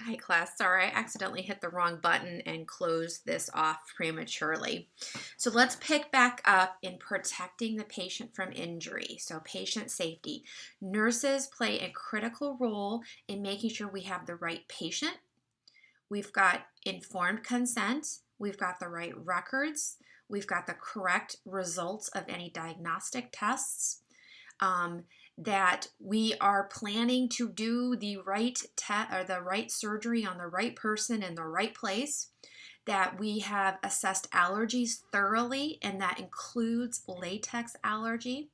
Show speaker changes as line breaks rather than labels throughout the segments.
Hi class, sorry, I accidentally hit the wrong button and closed this off prematurely. So let's pick back up in protecting the patient from injury. So patient safety. Nurses play a critical role in making sure we have the right patient. We've got informed consent. We've got the right records. We've got the correct results of any diagnostic tests. That we are planning to do the right or the right surgery on the right person in the right place, that we have assessed allergies thoroughly, and that includes latex allergy.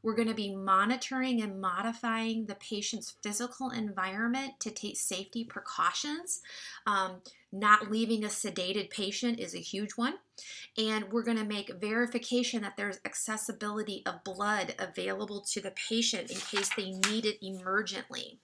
We're going to be monitoring and modifying the patient's physical environment to take safety precautions. Not leaving a sedated patient is a huge one. And we're going to make verification that there's accessibility of blood available to the patient in case they need it emergently.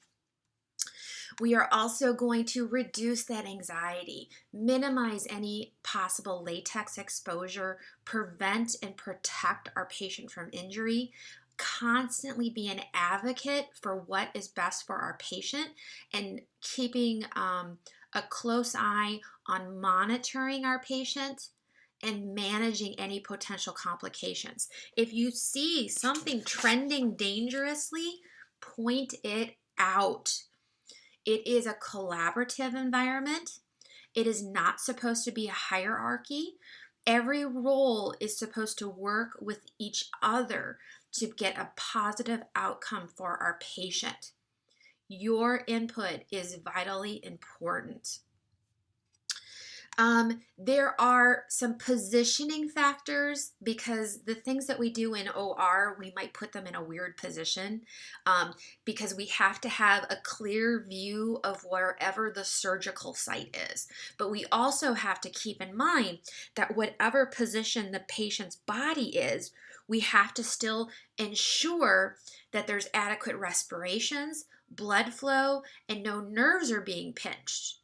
We are also going to reduce that anxiety, minimize any possible latex exposure, prevent and protect our patient from injury, constantly be an advocate for what is best for our patient, and keeping a close eye on monitoring our patient and managing any potential complications. If you see something trending dangerously, point it out. It is a collaborative environment. It is not supposed to be a hierarchy. Every role is supposed to work with each other to get a positive outcome for our patient. Your input is vitally important. There are some positioning factors, because the things that we do in OR, we might put them in a weird position because we have to have a clear view of wherever the surgical site is. But we also have to keep in mind that whatever position the patient's body is, we have to still ensure that there's adequate respirations, blood flow, and no nerves are being pinched.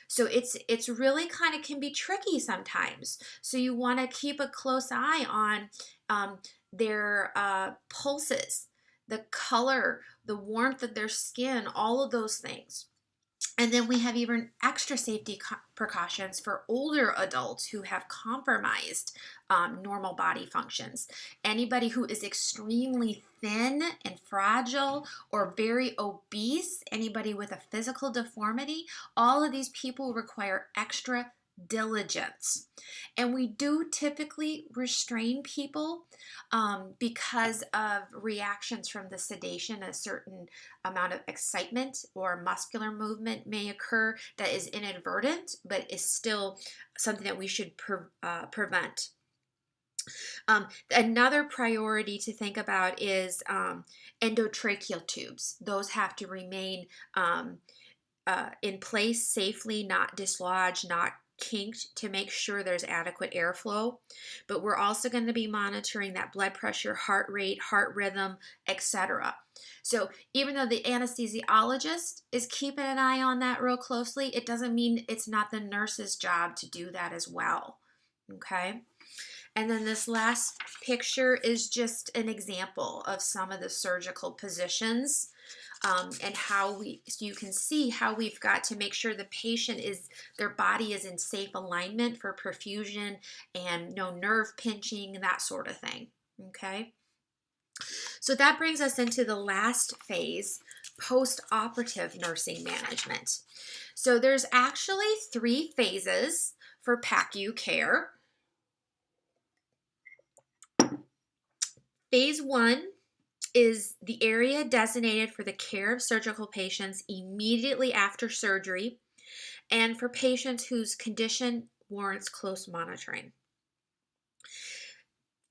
So it's really kind of can be tricky sometimes. So you want to keep a close eye on their pulses, the color, the warmth of their skin, all of those things. And then we have even extra safety precautions for older adults who have compromised normal body functions. Anybody who is extremely thin and fragile or very obese, anybody with a physical deformity, all of these people require extra diligence. And we do typically restrain people because of reactions from the sedation. A certain amount of excitement or muscular movement may occur that is inadvertent, but is still something that we should prevent. Another priority to think about is endotracheal tubes. Those have to remain in place safely, not dislodged, not kinked, to make sure there's adequate airflow. But we're also going to be monitoring that blood pressure, heart rate, heart rhythm, etc. So even though the anesthesiologist is keeping an eye on that real closely, it doesn't mean it's not the nurse's job to do that as well. Okay? And then this last picture is just an example of some of the surgical positions and how you can see how we've got to make sure the patient their body is in safe alignment for perfusion and no nerve pinching, that sort of thing. Okay. So that brings us into the last phase, post-operative nursing management. So there's actually 3 phases for PACU care. Phase 1 is the area designated for the care of surgical patients immediately after surgery and for patients whose condition warrants close monitoring.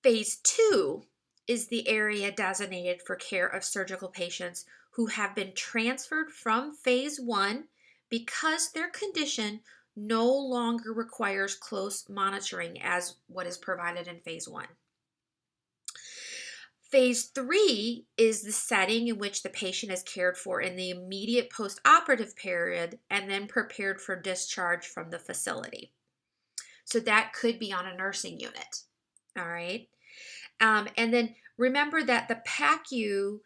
Phase 2 is the area designated for care of surgical patients who have been transferred from Phase 1 because their condition no longer requires close monitoring as what is provided in Phase 1. Phase 3 is the setting in which the patient is cared for in the immediate post-operative period and then prepared for discharge from the facility. So that could be on a nursing unit, all right? And then remember that the PACU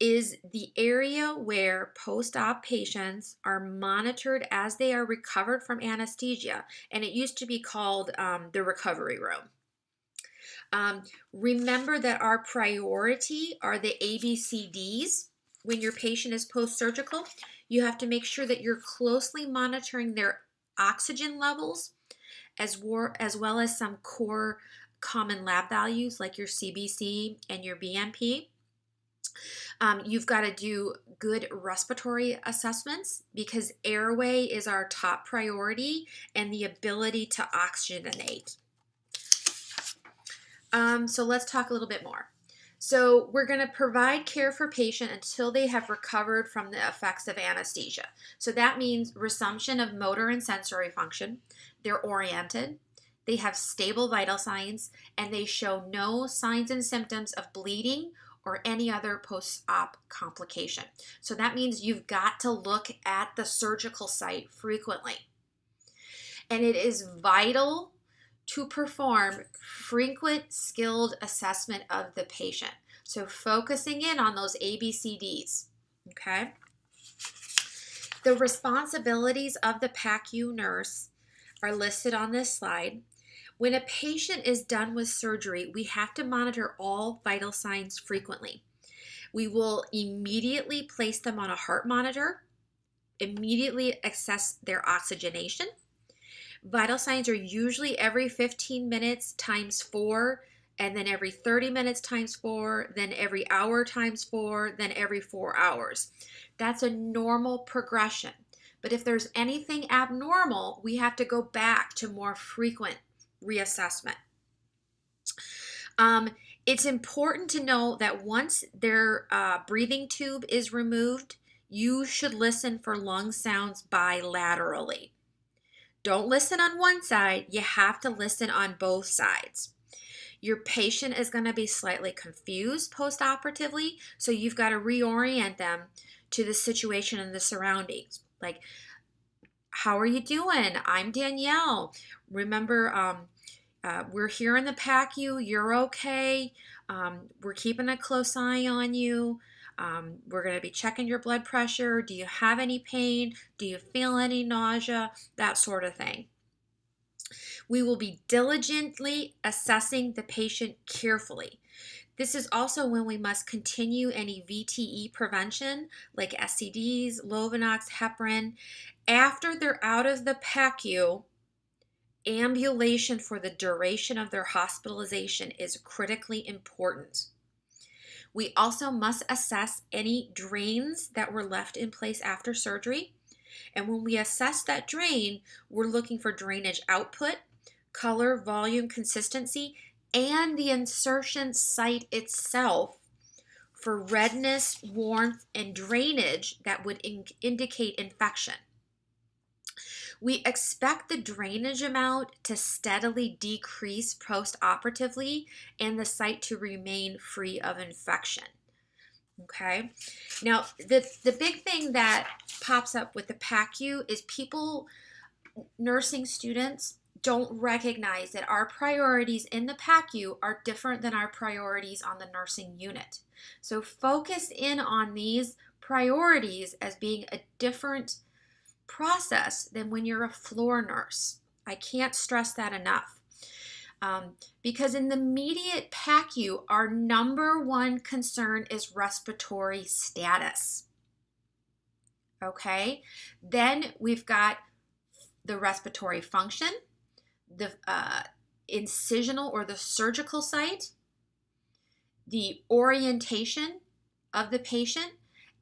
is the area where post-op patients are monitored as they are recovered from anesthesia, and it used to be called the recovery room. Remember that our priority are the ABCDs. When your patient is post-surgical, you have to make sure that you're closely monitoring their oxygen levels as well as some core common lab values like your CBC and your BNP. You've got to do good respiratory assessments because airway is our top priority and the ability to oxygenate. So let's talk a little bit more. So we're going to provide care for patient until they have recovered from the effects of anesthesia. So that means resumption of motor and sensory function. They're oriented, they have stable vital signs, and they show no signs and symptoms of bleeding or any other post-op complication. So that means you've got to look at the surgical site frequently. And it is vital to perform frequent skilled assessment of the patient. So focusing in on those ABCDs, okay? The responsibilities of the PACU nurse are listed on this slide. When a patient is done with surgery, we have to monitor all vital signs frequently. We will immediately place them on a heart monitor, immediately assess their oxygenation. Vital signs are usually every 15 minutes times 4, and then every 30 minutes times 4, then every hour times 4, then every 4 hours. That's a normal progression. But if there's anything abnormal, we have to go back to more frequent reassessment. It's important to know that once their breathing tube is removed, you should listen for lung sounds bilaterally. Don't listen on one side, you have to listen on both sides. Your patient is going to be slightly confused post-operatively, so you've got to reorient them to the situation and the surroundings. Like, how are you doing? I'm Danielle. Remember, we're here in the PACU. You're okay. We're keeping a close eye on you. We're going to be checking your blood pressure. Do you have any pain? Do you feel any nausea? That sort of thing. We will be diligently assessing the patient carefully. This is also when we must continue any VTE prevention like SCDs, Lovenox, heparin. After they're out of the PACU, ambulation for the duration of their hospitalization is critically important. We also must assess any drains that were left in place after surgery. And when we assess that drain, we're looking for drainage output, color, volume, consistency, and the insertion site itself for redness, warmth, and drainage that would indicate infection. We expect the drainage amount to steadily decrease post-operatively and the site to remain free of infection. Okay, now the big thing that pops up with the PACU is nursing students don't recognize that our priorities in the PACU are different than our priorities on the nursing unit. So focus in on these priorities as being a different process than when you're a floor nurse. I can't stress that enough. Because in the immediate PACU, our number one concern is respiratory status. Okay, then we've got the respiratory function, the incisional or the surgical site, the orientation of the patient,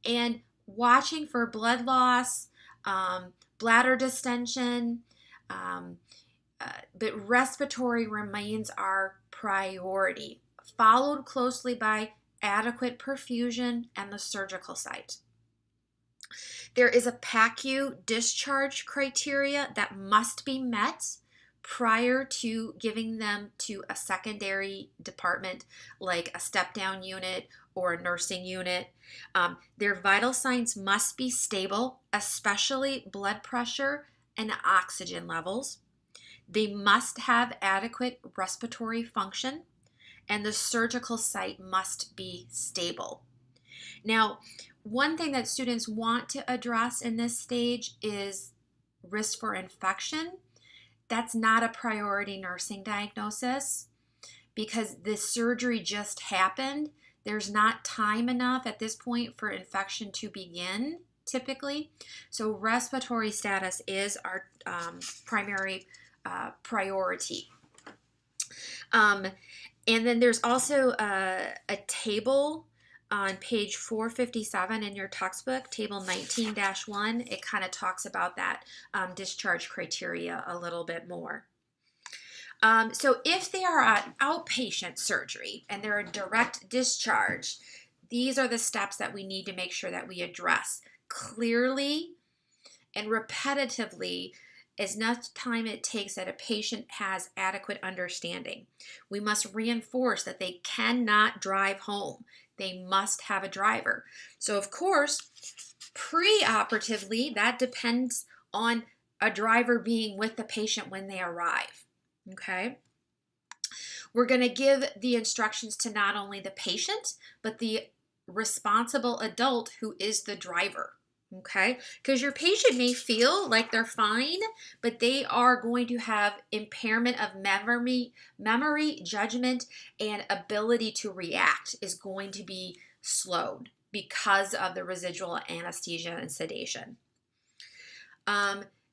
and watching for blood loss, bladder distension, but respiratory remains our priority, followed closely by adequate perfusion and the surgical site. There is a PACU discharge criteria that must be met prior to giving them to a secondary department like a step-down unit or a nursing unit. Their vital signs must be stable, especially blood pressure and oxygen levels. They must have adequate respiratory function, and the surgical site must be stable. Now, one thing that students want to address in this stage is risk for infection. That's not a priority nursing diagnosis because the surgery just happened. There's not time enough at this point for infection to begin, typically. So respiratory status is our primary priority. And then there's also a table on page 457 in your textbook, table 19-1. It kind of talks about that discharge criteria a little bit more. So if they are an outpatient surgery and they're a direct discharge, these are the steps that we need to make sure that we address clearly and repetitively as much time it takes that a patient has adequate understanding. We must reinforce that they cannot drive home. They must have a driver. So of course, pre-operatively, that depends on a driver being with the patient when they arrive. Okay? We're going to give the instructions to not only the patient, but the responsible adult who is the driver. Okay? Because your patient may feel like they're fine, but they are going to have impairment of memory, judgment, and ability to react is going to be slowed because of the residual anesthesia and sedation.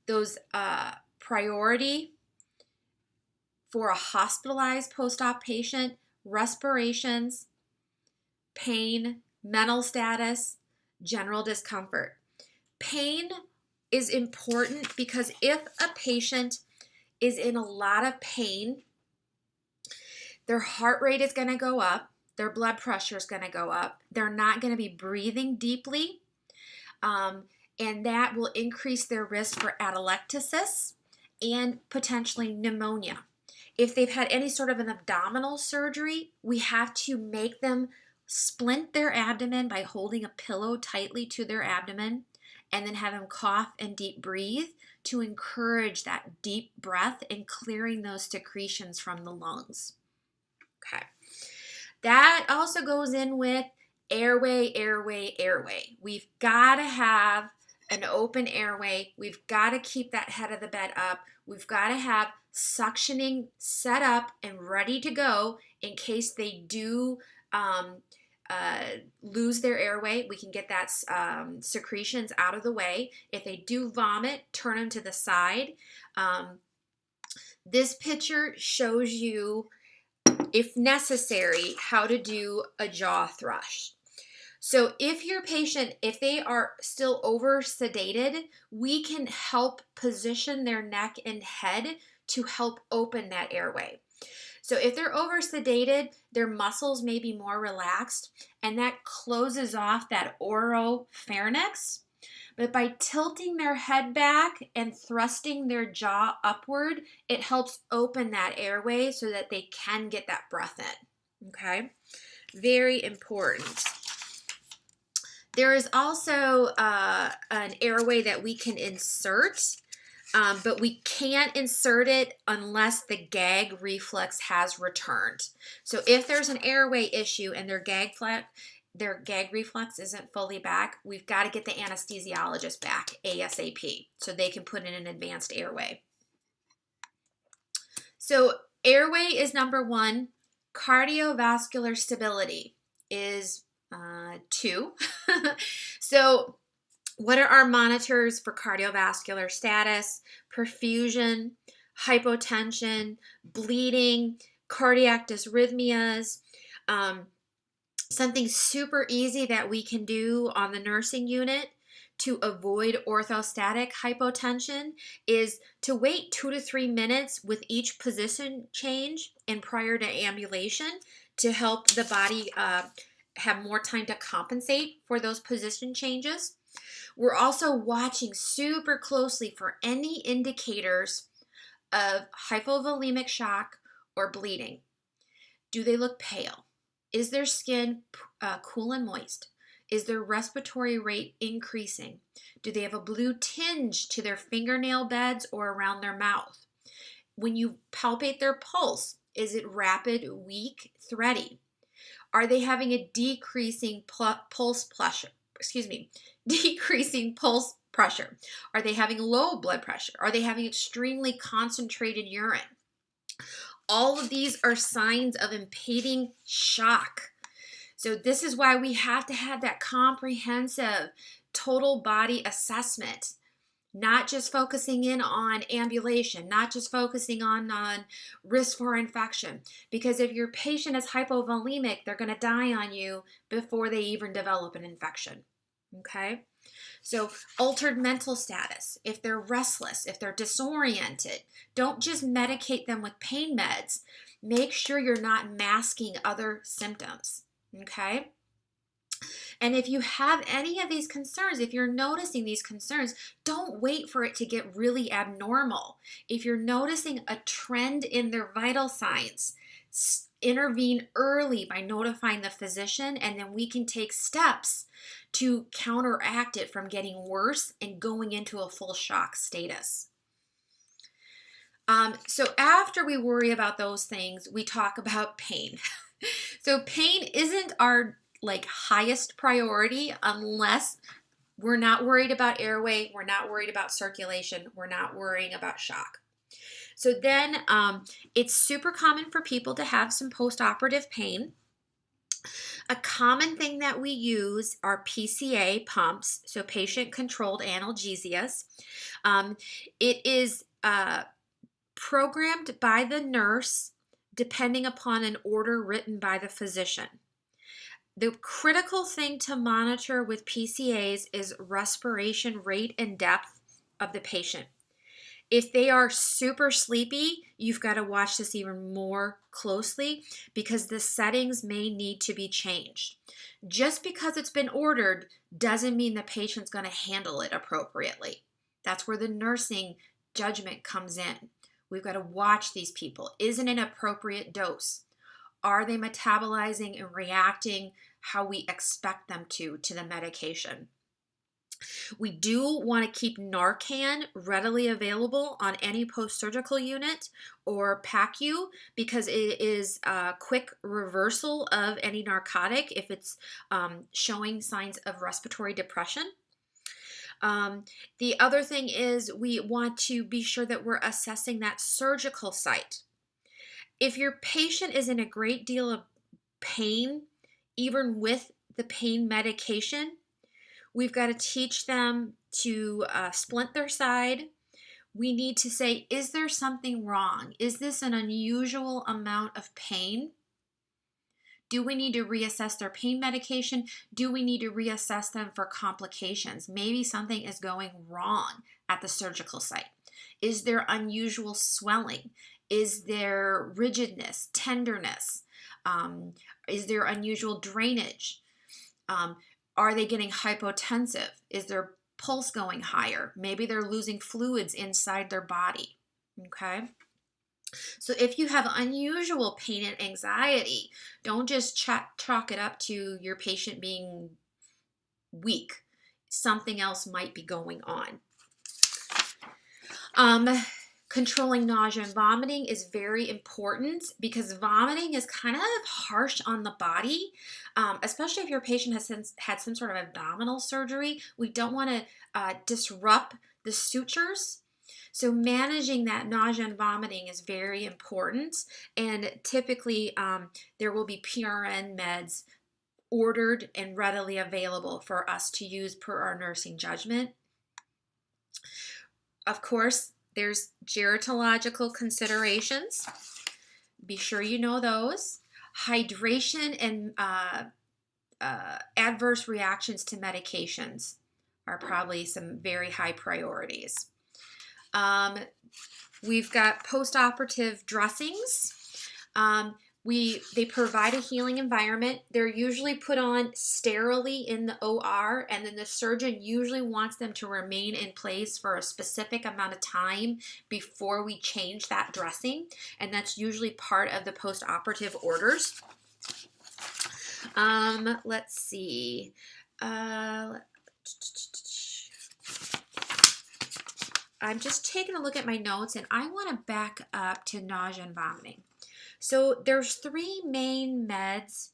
Those priority for a hospitalized post-op patient, respirations, pain, mental status, general discomfort. Pain is important because if a patient is in a lot of pain, their heart rate is going to go up, their blood pressure is going to go up, they're not going to be breathing deeply, and that will increase their risk for atelectasis and potentially pneumonia. If they've had any sort of an abdominal surgery, we have to make them splint their abdomen by holding a pillow tightly to their abdomen and then have them cough and deep breathe to encourage that deep breath and clearing those secretions from the lungs. Okay. That also goes in with airway, airway, airway. We've got to have an open airway. We've got to keep that head of the bed up. We've got to have suctioning set up and ready to go in case they do lose their airway. We can get that secretions out of the way. If they do vomit, turn them to the side. This picture shows you, if necessary, how to do a jaw thrush. So if your patient, if they are still over sedated, we can help position their neck and head to help open that airway. So if they're over sedated, their muscles may be more relaxed, and that closes off that oropharynx. But by tilting their head back and thrusting their jaw upward, it helps open that airway so that they can get that breath in. Okay? Very important. There is also an airway that we can insert, but we can't insert it unless the gag reflex has returned. So if there's an airway issue and their gag reflex isn't fully back, we've got to get the anesthesiologist back ASAP so they can put in an advanced airway. So airway is number one. Cardiovascular stability is 2. So what are our monitors for cardiovascular status? Perfusion, hypotension, bleeding, cardiac dysrhythmias. Something super easy that we can do on the nursing unit to avoid orthostatic hypotension is to wait 2 to 3 minutes with each position change and prior to ambulation to help the body have more time to compensate for those position changes. We're also watching super closely for any indicators of hypovolemic shock or bleeding. Do they look pale? Is their skin cool and moist? Is their respiratory rate increasing? Do they have a blue tinge to their fingernail beds or around their mouth? When you palpate their pulse, is it rapid, weak, thready? Are they having a decreasing pulse pressure? Decreasing pulse pressure? Are they having low blood pressure? Are they having extremely concentrated urine? All of these are signs of impending shock. So this is why we have to have that comprehensive total body assessment, not just focusing in on ambulation, not just focusing on risk for infection. Because if your patient is hypovolemic, they're going to die on you before they even develop an infection. Okay? So altered mental status, if they're restless, if they're disoriented, don't just medicate them with pain meds. Make sure you're not masking other symptoms. Okay? And if you have any of these concerns, if you're noticing these concerns, don't wait for it to get really abnormal. If you're noticing a trend in their vital signs, intervene early by notifying the physician, and then we can take steps to counteract it from getting worse and going into a full shock status. So after we worry about those things, we talk about pain. So pain isn't our highest priority unless we're not worried about airway, we're not worried about circulation, we're not worrying about shock. So then it's super common for people to have some post-operative pain. A common thing that we use are PCA pumps, so patient-controlled analgesias. It is programmed by the nurse depending upon an order written by the physician. The critical thing to monitor with PCAs is respiration rate and depth of the patient. If they are super sleepy, you've got to watch this even more closely because the settings may need to be changed. Just because it's been ordered doesn't mean the patient's going to handle it appropriately. That's where the nursing judgment comes in. We've got to watch these people. Is it an appropriate dose? Are they metabolizing and reacting how we expect them to the medication? We do want to keep Narcan readily available on any post-surgical unit or PACU because it is a quick reversal of any narcotic if it's showing signs of respiratory depression. The other thing is we want to be sure that we're assessing that surgical site. If your patient is in a great deal of pain, even with the pain medication, we've got to teach them to splint their side. We need to say, is there something wrong? Is this an unusual amount of pain? Do we need to reassess their pain medication? Do we need to reassess them for complications? Maybe something is going wrong at the surgical site. Is there unusual swelling? Is there rigidness, tenderness? Is there unusual drainage? Are they getting hypotensive? Is their pulse going higher? Maybe they're losing fluids inside their body, okay? So if you have unusual pain and anxiety, don't just chalk it up to your patient being weak. Something else might be going on. Controlling nausea and vomiting is very important because vomiting is kind of harsh on the body, especially if your patient has had some sort of abdominal surgery. We don't want to disrupt the sutures. So managing that nausea and vomiting is very important, and typically there will be PRN meds ordered and readily available for us to use per our nursing judgment. Of course, there's gerontological considerations. Be sure you know those. Hydration and adverse reactions to medications are probably some very high priorities. We've got post-operative dressings. They provide a healing environment. They're usually put on sterilely in the OR, and then the surgeon usually wants them to remain in place for a specific amount of time before we change that dressing, and that's usually part of the post-operative orders. Let's see. I'm just taking a look at my notes, and I want to back up to nausea and vomiting. So there's three main meds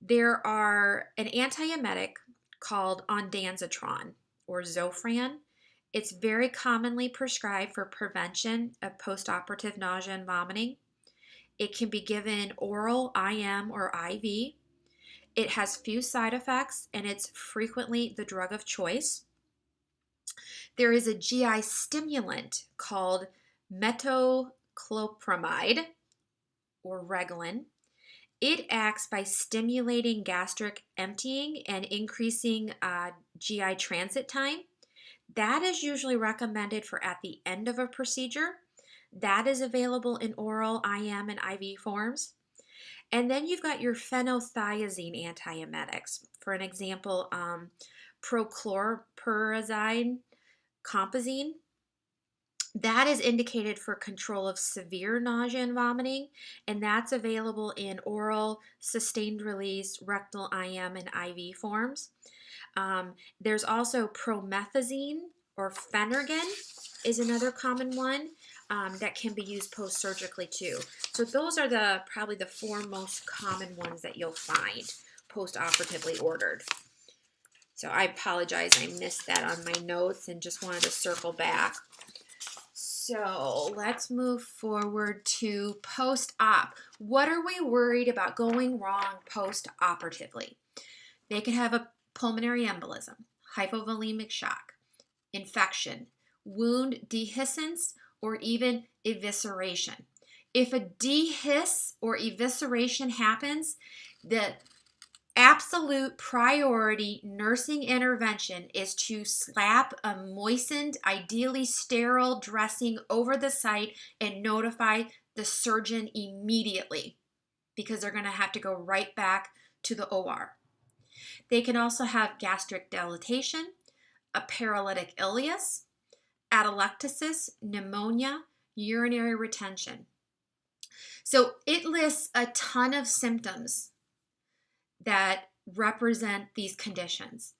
There are an antiemetic called ondansetron or Zofran. It's very commonly prescribed for prevention of postoperative nausea and vomiting. It can be given oral, IM, or IV. It has few side effects, and it's frequently the drug of choice. There is a GI stimulant called metoclopramide or Reglan. It acts by stimulating gastric emptying and increasing GI transit time. That is usually recommended for at the end of a procedure. That is available in oral, IM, and IV forms. And then you've got your phenothiazine antiemetics. For an example, prochlorperazine compazine. That is indicated for control of severe nausea and vomiting, and that's available in oral, sustained release, rectal, IM, and IV forms. There's also promethazine or Phenergan is another common one that can be used post-surgically too. So those are probably the 4 most common ones that you'll find post-operatively ordered. So I apologize, I missed that on my notes and just wanted to circle back. So let's move forward to post-op. What are we worried about going wrong post-operatively? They could have a pulmonary embolism, hypovolemic shock, infection, wound dehiscence, or even evisceration. If a dehiss or evisceration happens, the absolute priority nursing intervention is to slap a moistened, ideally sterile dressing over the site and notify the surgeon immediately because they're going to have to go right back to the OR. They can also have gastric dilatation, a paralytic ileus, atelectasis, pneumonia, urinary retention. So it lists a ton of symptoms that represent these conditions.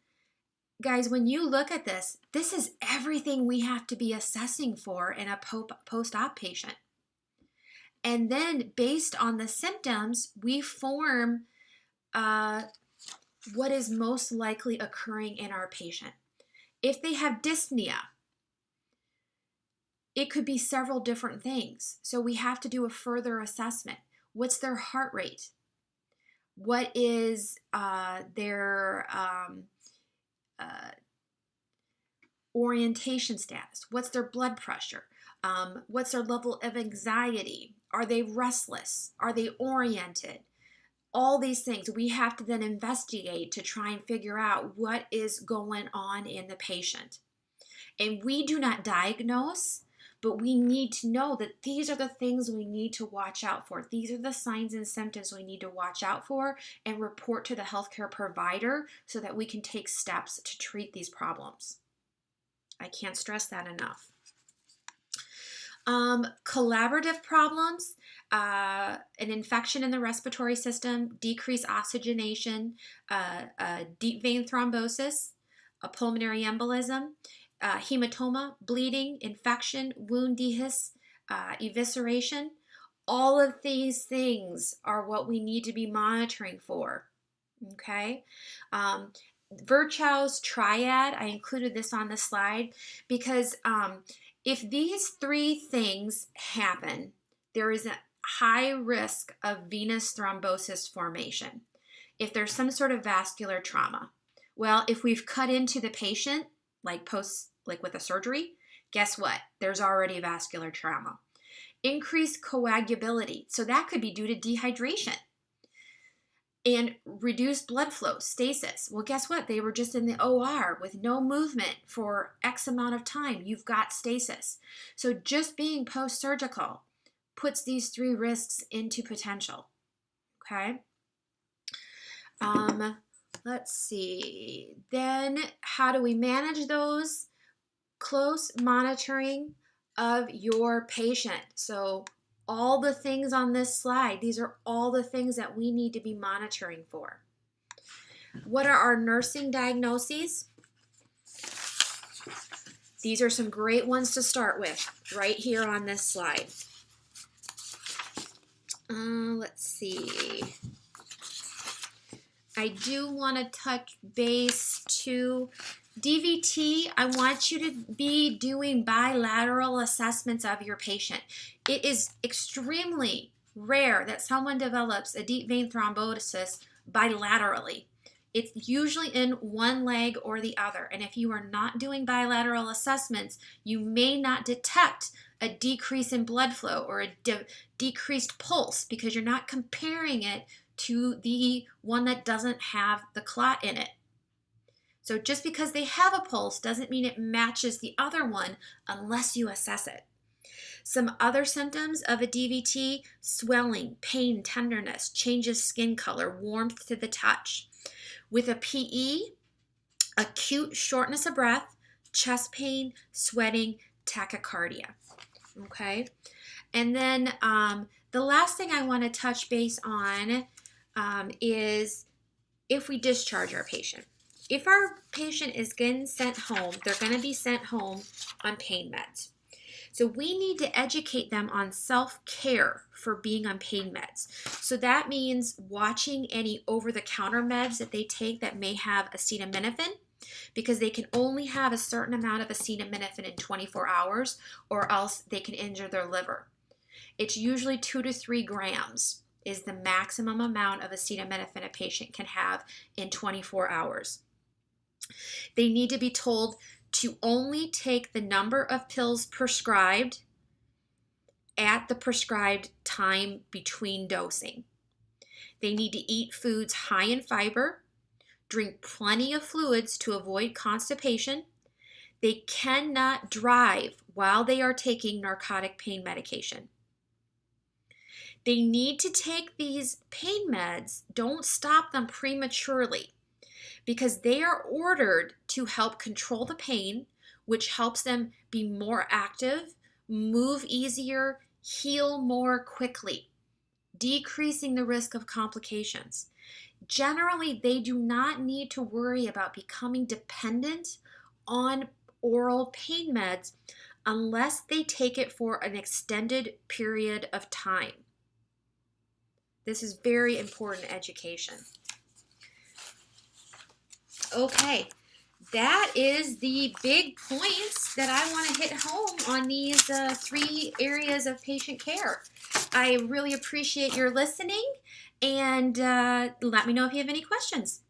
Guys, when you look at this, this is everything we have to be assessing for in a post-op patient. And then based on the symptoms, we form what is most likely occurring in our patient. If they have dyspnea, it could be several different things. So we have to do a further assessment. What's their heart rate? What is their orientation status? What's their blood pressure? What's their level of anxiety? Are they restless? Are they oriented? All these things we have to then investigate to try and figure out what is going on in the patient. And we do not diagnose, but we need to know that these are the things we need to watch out for. These are the signs and symptoms we need to watch out for and report to the healthcare provider so that we can take steps to treat these problems. I can't stress that enough. Collaborative problems, an infection in the respiratory system, decreased oxygenation, deep vein thrombosis, a pulmonary embolism, hematoma, bleeding, infection, wound dehiscence, evisceration. All of these things are what we need to be monitoring for. Okay? Virchow's triad, I included this on the slide because if these 3 things happen, there is a high risk of venous thrombosis formation. If there's some sort of vascular trauma, well, if we've cut into the patient, like with a surgery, guess what? There's already vascular trauma. Increased coagulability, so that could be due to dehydration. And reduced blood flow, stasis. Well, guess what? They were just in the OR with no movement for X amount of time. You've got stasis. So just being post-surgical puts these 3 risks into potential. Okay? Let's see. Then how do we manage those? Close monitoring of your patient. So all the things on this slide, these are all the things that we need to be monitoring for. What are our nursing diagnoses? These are some great ones to start with right here on this slide. Let's see. I do want to touch base to DVT. I want you to be doing bilateral assessments of your patient. It is extremely rare that someone develops a deep vein thrombosis bilaterally. It's usually in one leg or the other. And if you are not doing bilateral assessments, you may not detect a decrease in blood flow or a decreased pulse because you're not comparing it to the one that doesn't have the clot in it. So just because they have a pulse doesn't mean it matches the other one unless you assess it. Some other symptoms of a DVT: swelling, pain, tenderness, changes skin color, warmth to the touch. With a PE, acute shortness of breath, chest pain, sweating, tachycardia. Okay? And then the last thing I want to touch base on is if we discharge our patient. If our patient is getting sent home, they're going to be sent home on pain meds. So we need to educate them on self-care for being on pain meds. So that means watching any over-the-counter meds that they take that may have acetaminophen, because they can only have a certain amount of acetaminophen in 24 hours or else they can injure their liver. It's usually 2 to 3 grams is the maximum amount of acetaminophen a patient can have in 24 hours. They need to be told to only take the number of pills prescribed at the prescribed time between dosing. They need to eat foods high in fiber, drink plenty of fluids to avoid constipation. They cannot drive while they are taking narcotic pain medication. They need to take these pain meds. Don't stop them prematurely, because they are ordered to help control the pain, which helps them be more active, move easier, heal more quickly, decreasing the risk of complications. Generally, they do not need to worry about becoming dependent on oral pain meds unless they take it for an extended period of time. This is very important education. Okay, that is the big points that I want to hit home on these 3 areas of patient care. I really appreciate your listening, and let me know if you have any questions.